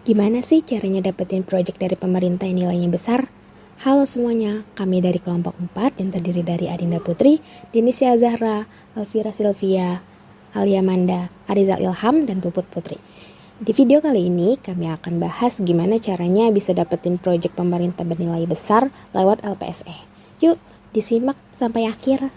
Gimana sih caranya dapetin proyek dari pemerintah yang nilainya besar? Halo semuanya, kami dari kelompok 4 yang terdiri dari Adinda Putri, Dinisia Zahra, Alvira Silvia, Alia Manda, Arizal Ilham, dan Puput Putri. Di video kali ini kami akan bahas gimana caranya bisa dapetin proyek pemerintah bernilai besar lewat LPSE. Yuk, disimak sampai akhir.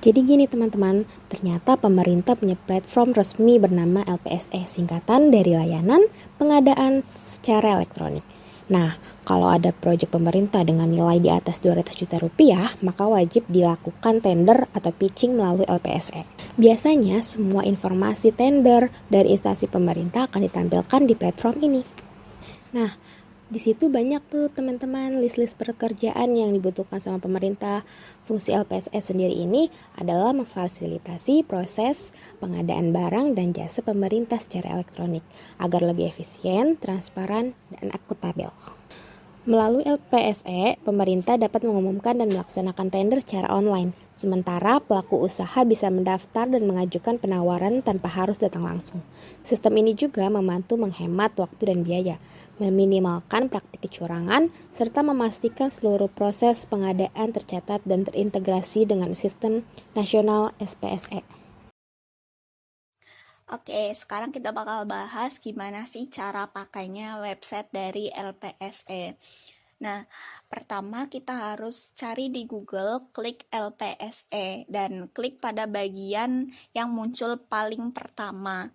Jadi gini teman-teman, ternyata pemerintah punya platform resmi bernama LPSE, singkatan dari Layanan Pengadaan Secara Elektronik. Nah, kalau ada proyek pemerintah dengan nilai di atas 200 juta rupiah, maka wajib dilakukan tender atau pitching melalui LPSE. Biasanya semua informasi tender dari instansi pemerintah akan ditampilkan di platform ini. Nah, di situ banyak tuh teman-teman list-list pekerjaan yang dibutuhkan sama pemerintah. Fungsi LPSE sendiri ini adalah memfasilitasi proses pengadaan barang dan jasa pemerintah secara elektronik agar lebih efisien, transparan, dan akuntabel. Melalui LPSE, pemerintah dapat mengumumkan dan melaksanakan tender secara online, sementara pelaku usaha bisa mendaftar dan mengajukan penawaran tanpa harus datang langsung. Sistem ini juga membantu menghemat waktu dan biaya, meminimalkan praktik kecurangan, serta memastikan seluruh proses pengadaan tercatat dan terintegrasi dengan sistem nasional SPSE. Oke, sekarang kita bakal bahas gimana sih cara pakainya website dari LPSE. Nah, pertama kita harus cari di Google, klik LPSE, dan klik pada bagian yang muncul paling pertama.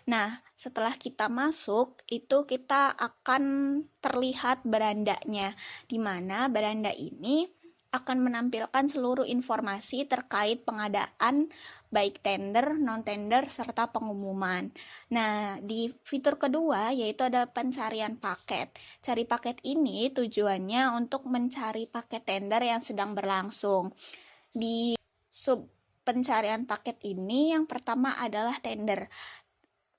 Nah, setelah kita masuk, itu kita akan terlihat berandanya, di mana beranda ini akan menampilkan seluruh informasi terkait pengadaan, baik tender, non-tender, serta pengumuman. Nah, di fitur kedua yaitu ada pencarian paket. Cari paket ini tujuannya untuk mencari paket tender yang sedang berlangsung. Di sub pencarian paket ini yang pertama adalah tender.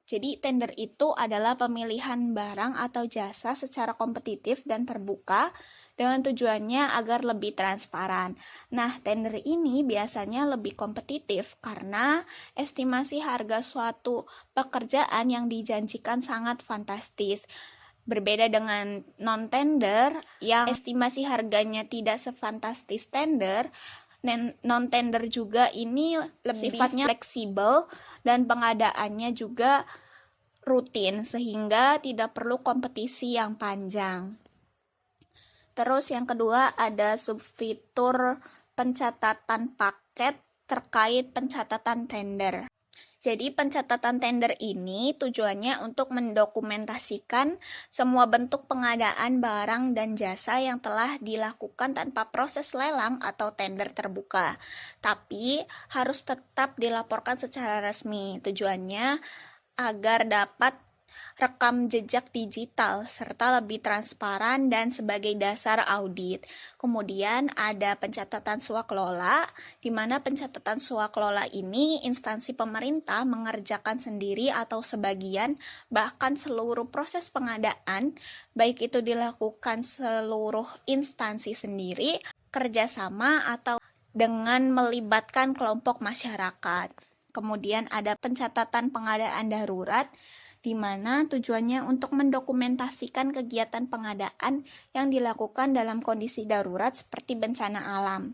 Jadi tender itu adalah pemilihan barang atau jasa secara kompetitif dan terbuka dengan tujuannya agar lebih transparan. Nah, tender ini biasanya lebih kompetitif karena estimasi harga suatu pekerjaan yang dijanjikan sangat fantastis. Berbeda dengan non-tender yang estimasi harganya tidak sefantastis tender, non-tender juga ini lebih sifatnya fleksibel dan pengadaannya juga rutin sehingga tidak perlu kompetisi yang panjang. Terus yang kedua ada subfitur pencatatan paket terkait pencatatan tender. Jadi pencatatan tender ini tujuannya untuk mendokumentasikan semua bentuk pengadaan barang dan jasa yang telah dilakukan tanpa proses lelang atau tender terbuka. Tapi harus tetap dilaporkan secara resmi. Tujuannya agar dapat rekam jejak digital serta lebih transparan dan sebagai dasar audit. Kemudian ada pencatatan swakelola, di mana pencatatan swakelola ini instansi pemerintah mengerjakan sendiri atau sebagian bahkan seluruh proses pengadaan, baik itu dilakukan seluruh instansi sendiri, kerjasama atau dengan melibatkan kelompok masyarakat. Kemudian ada pencatatan pengadaan darurat, di mana tujuannya untuk mendokumentasikan kegiatan pengadaan yang dilakukan dalam kondisi darurat seperti bencana alam.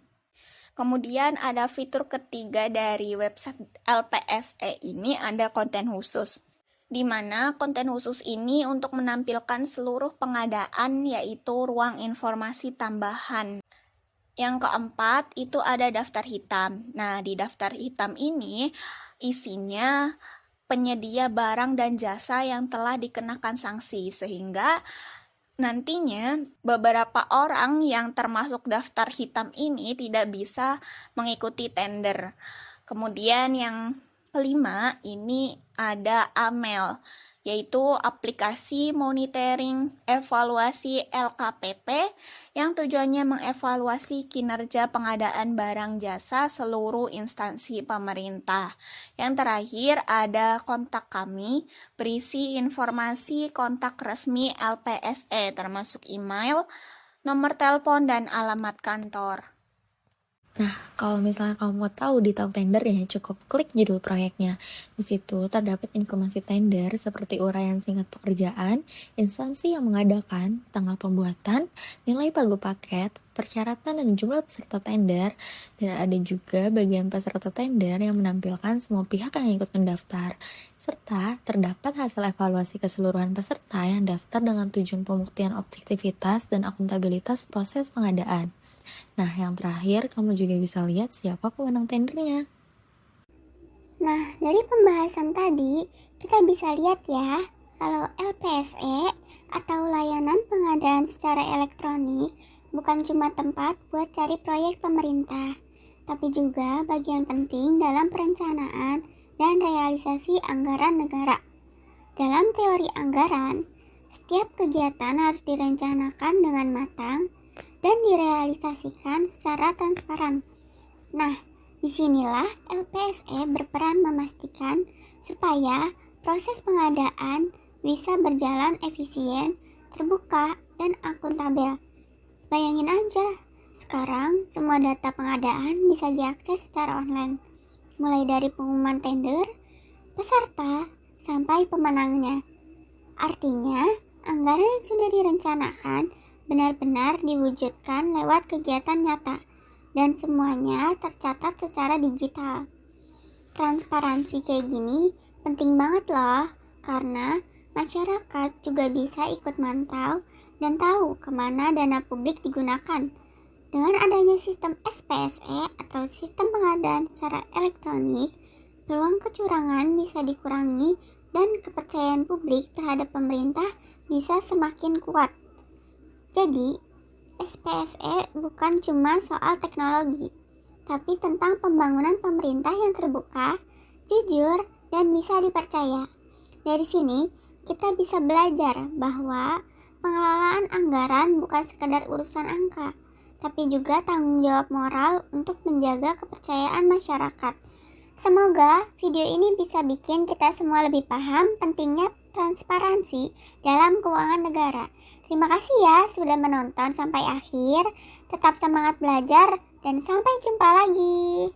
Kemudian ada fitur ketiga dari website LPSE ini, ada konten khusus, di mana konten khusus ini untuk menampilkan seluruh pengadaan yaitu ruang informasi tambahan. Yang keempat itu ada daftar hitam. Nah, di daftar hitam ini isinya penyedia barang dan jasa yang telah dikenakan sanksi, sehingga nantinya beberapa orang yang termasuk daftar hitam ini tidak bisa mengikuti tender. Kemudian yang kelima ini ada AMEL, yaitu aplikasi monitoring evaluasi LKPP yang tujuannya mengevaluasi kinerja pengadaan barang jasa seluruh instansi pemerintah. Yang terakhir ada kontak kami, berisi informasi kontak resmi LPSE termasuk email, nomor telepon, dan alamat kantor. Nah, kalau misalnya kamu mau tahu detail tendernya, cukup klik judul proyeknya. Di situ terdapat informasi tender seperti uraian singkat pekerjaan, instansi yang mengadakan, tanggal pembuatan, nilai pagu paket, persyaratan dan jumlah peserta tender, dan ada juga bagian peserta tender yang menampilkan semua pihak yang ikut mendaftar. Serta terdapat hasil evaluasi keseluruhan peserta yang daftar dengan tujuan pembuktian objektivitas dan akuntabilitas proses pengadaan. Nah, yang terakhir, kamu juga bisa lihat siapa pemenang tendernya. Nah, dari pembahasan tadi, kita bisa lihat ya, kalau LPSE atau layanan pengadaan secara elektronik bukan cuma tempat buat cari proyek pemerintah, tapi juga bagian penting dalam perencanaan dan realisasi anggaran negara. Dalam teori anggaran, setiap kegiatan harus direncanakan dengan matang dan direalisasikan secara transparan. Nah, disinilah LPSE berperan memastikan supaya proses pengadaan bisa berjalan efisien, terbuka, dan akuntabel. Bayangin aja, sekarang semua data pengadaan bisa diakses secara online, mulai dari pengumuman tender, peserta, sampai pemenangnya. Artinya, anggaran yang sudah direncanakan benar-benar diwujudkan lewat kegiatan nyata, dan semuanya tercatat secara digital. Transparansi kayak gini penting banget loh, karena masyarakat juga bisa ikut mantau dan tahu kemana dana publik digunakan. Dengan adanya sistem SPSE atau sistem pengadaan secara elektronik, peluang kecurangan bisa dikurangi dan kepercayaan publik terhadap pemerintah bisa semakin kuat. Jadi, SPSE bukan cuma soal teknologi, tapi tentang pembangunan pemerintah yang terbuka, jujur, dan bisa dipercaya. Dari sini, kita bisa belajar bahwa pengelolaan anggaran bukan sekedar urusan angka, tapi juga tanggung jawab moral untuk menjaga kepercayaan masyarakat. Semoga video ini bisa bikin kita semua lebih paham pentingnya transparansi dalam keuangan negara. Terima kasih ya sudah menonton sampai akhir. Tetap semangat belajar dan sampai jumpa lagi.